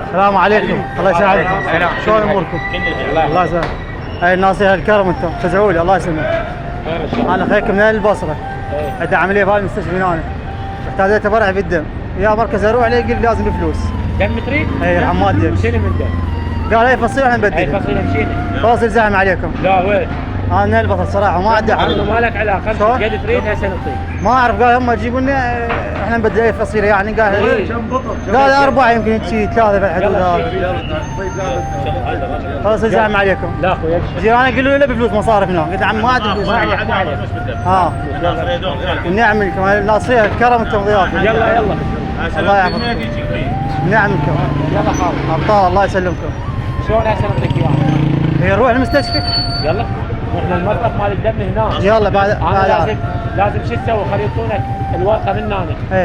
السلام عليكم، الله يسعدكم. شلون اموركم؟ الله يسلمك. هاي الناصيه الكرم انتم فزعوا لي، الله يسلمك. انا اخيكم من البصره. عندي عمليه بهالمستشفى هنا، محتاج تبرع بالدم، يا مركز اروح عليه يقول لازم فلوس. دم تريد؟ اي العماد دم. شنو من دم؟ قال اي فصيل احنا نبدل. اي فصيله مشينا. فاصل زعم عليكم. لا وين؟ انا من البصره صراحه وما عندي عنه ما لك علاقه، قد تريد هسه نعطيك. ما اعرف، قال هم يجيبوا لنا احنا نبدل اي فصيله يعني. قال 4 يمكن شيء 3 في الحدود هذه. خلاص زعم عليكم. لا اخوي جيراني قالوا لي بفلوس مصارف هنا، قلت عم ما عندي فلوس. ها نعملكم الناصيه الكرم انتم ضيافه. يلا الله يحفظكم. نعملكم. يلا خالد ابطال الله يسلمكم. شلون هسه نعطيك اياها؟ هي نروح المستشفى. يلا احنا المصرف مال الدم هنا. يلا بعد لازم شو تسوي؟ خلي يعطونك الورقه من هنا.